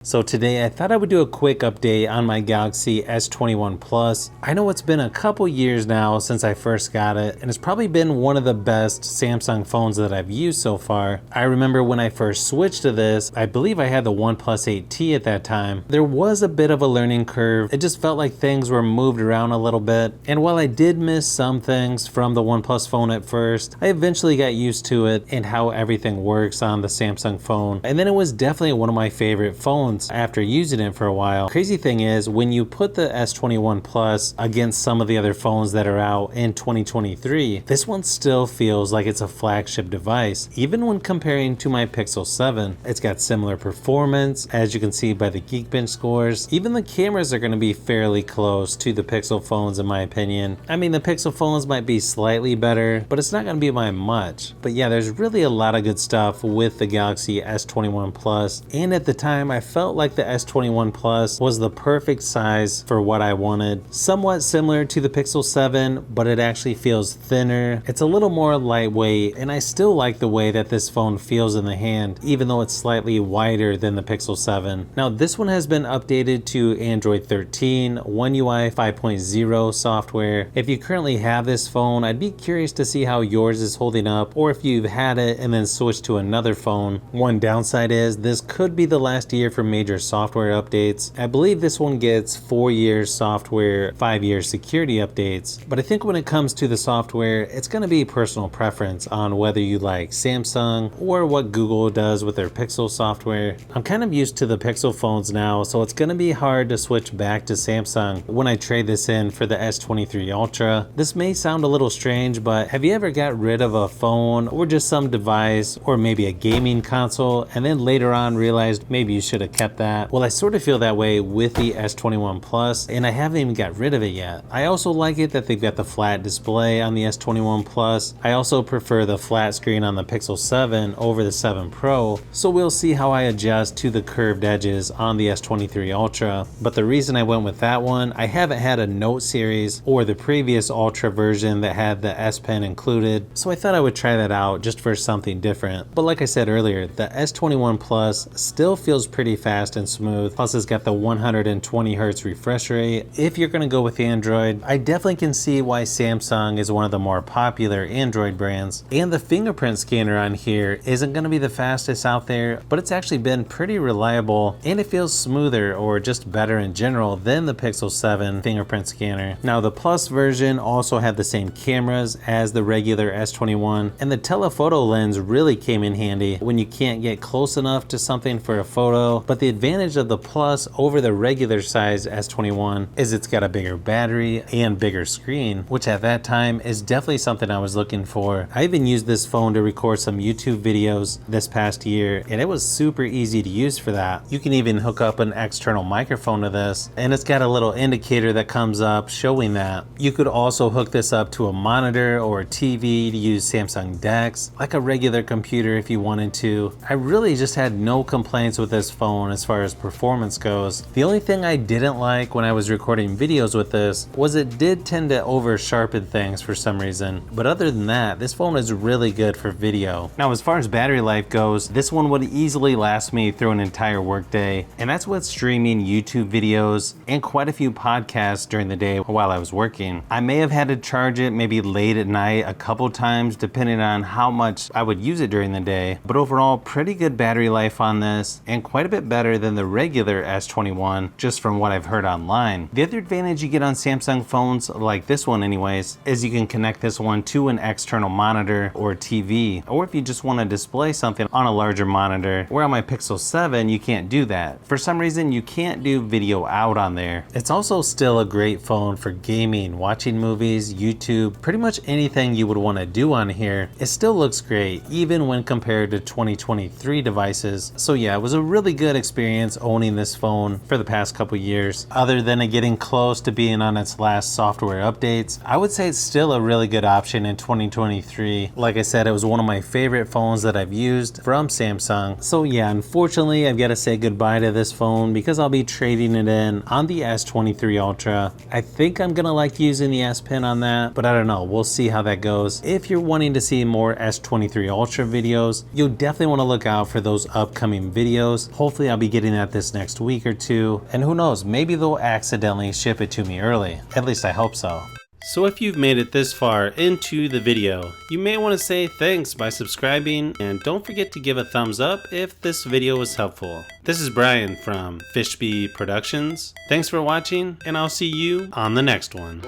So today I thought I would do a quick update on my Galaxy S21 Plus. I know it's been a couple years now since I first got it, and it's probably been one of the best Samsung phones that I've used so far. I remember when I first switched to this, I believe I had the OnePlus 8T at that time. There was a bit of a learning curve. It just felt like things were moved around a little bit. And while I did miss some things from the OnePlus phone at first, I eventually got used to it and how everything works on the Samsung phone. And then it was definitely one of my favorite phones after using it for a while. Crazy thing is, when you put the S21 Plus against some of the other phones that are out in 2023, this one still feels like it's a flagship device. Even when comparing to my Pixel 7, it's got similar performance, as you can see by the Geekbench scores. Even the cameras are going to be fairly close to the Pixel phones in my opinion. I mean, the Pixel phones might be slightly better, but it's not going to be by much. But yeah, there's really a lot of good stuff with the Galaxy S21 Plus, and at the time I felt like the S21 Plus was the perfect size for what I wanted. Somewhat similar to the Pixel 7, but it actually feels thinner. It's a little more lightweight, and I still like the way that this phone feels in the hand, even though it's slightly wider than the Pixel 7. Now this one has been updated to Android 13, One UI 5.0 software. If you currently have this phone, I'd be curious to see how yours is holding up, or if you've had it and then switched to another phone. One downside is this could be the last year for major software updates. I believe this one gets 4 years software, 5 years security updates, but I think when it comes to the software, it's going to be personal preference on whether you like Samsung or what Google does with their Pixel software. I'm kind of used to the Pixel phones now, so it's going to be hard to switch back to Samsung when I trade this in for the S23 Ultra. This may sound a little strange, but have you ever got rid of a phone or just some device or maybe a gaming console and then later on realized maybe you should have kept that? Well, I sort of feel that way with the S21 Plus, and I haven't even got rid of it yet. I also like it that they've got the flat display on the S21 Plus. I also prefer the flat screen on the Pixel 7 over the 7 Pro, so we'll see how I adjust to the curved edges on the S23 Ultra. But the reason I went with that one, I haven't had a Note series or the previous Ultra version that had the S Pen included, so I thought I would try that out just for something different. But like I said earlier, the S21 Plus still feels pretty fast and smooth, plus it's got the 120 Hz refresh rate. If you're going to go with Android, I definitely can see why Samsung is one of the more popular Android brands. And the fingerprint scanner on here isn't going to be the fastest out there, but it's actually been pretty reliable, and it feels smoother or just better in general than the Pixel 7 fingerprint scanner. Now the Plus version also had the same cameras as the regular S21, and the telephoto lens really came in handy when you can't get close enough to something for a photo. But the advantage of the Plus over the regular size S21 is it's got a bigger battery and bigger screen, which at that time is definitely something I was looking for. I even used this phone to record some YouTube videos this past year, and it was super easy to use for that. You can even hook up an external microphone to this, and it's got a little indicator that comes up showing that. You could also hook this up to a monitor or a TV to use Samsung DeX, like a regular computer if you wanted to. I really just had no complaints with this phone as far as performance goes. The only thing I didn't like when I was recording videos with this was it did tend to over sharpen things for some reason, but other than that, this phone is really good for video. Now as far as battery life goes, this one would easily last me through an entire workday, and that's with streaming YouTube videos and quite a few podcasts during the day while I was working. I may have had to charge it maybe late at night a couple times depending on how much I would use it during the day, but overall pretty good battery life on this and quite a bit better than the regular S21, just from what I've heard online. The other advantage you get on Samsung phones, like this one anyways, is you can connect this one to an external monitor or TV, or if you just want to display something on a larger monitor, where on my Pixel 7 you can't do that. For some reason you can't do video out on there. It's also still a great phone for gaming, watching movies, YouTube, pretty much anything you would want to do on here. It still looks great even when compared to 2023 devices. So yeah, it was a really good experience owning this phone for the past couple years. Other than it getting close to being on its last software updates, I would say it's still a really good option in 2023. Like I said, it was one of my favorite phones that I've used from Samsung. So yeah, unfortunately I've got to say goodbye to this phone because I'll be trading it in on the S23 Ultra. I think I'm gonna like using the S Pen on that, but I don't know, we'll see how that goes. If you're wanting to see more S23 Ultra videos, you'll definitely want to look out for those upcoming videos. Hopefully I'll be getting that this next week or two, and who knows, maybe they'll accidentally ship it to me early. At least I hope so. So if you've made it this far into the video, you may want to say thanks by subscribing, and don't forget to give a thumbs up if this video was helpful. This is Brian from Fishbee Productions. Thanks for watching, and I'll see you on the next one.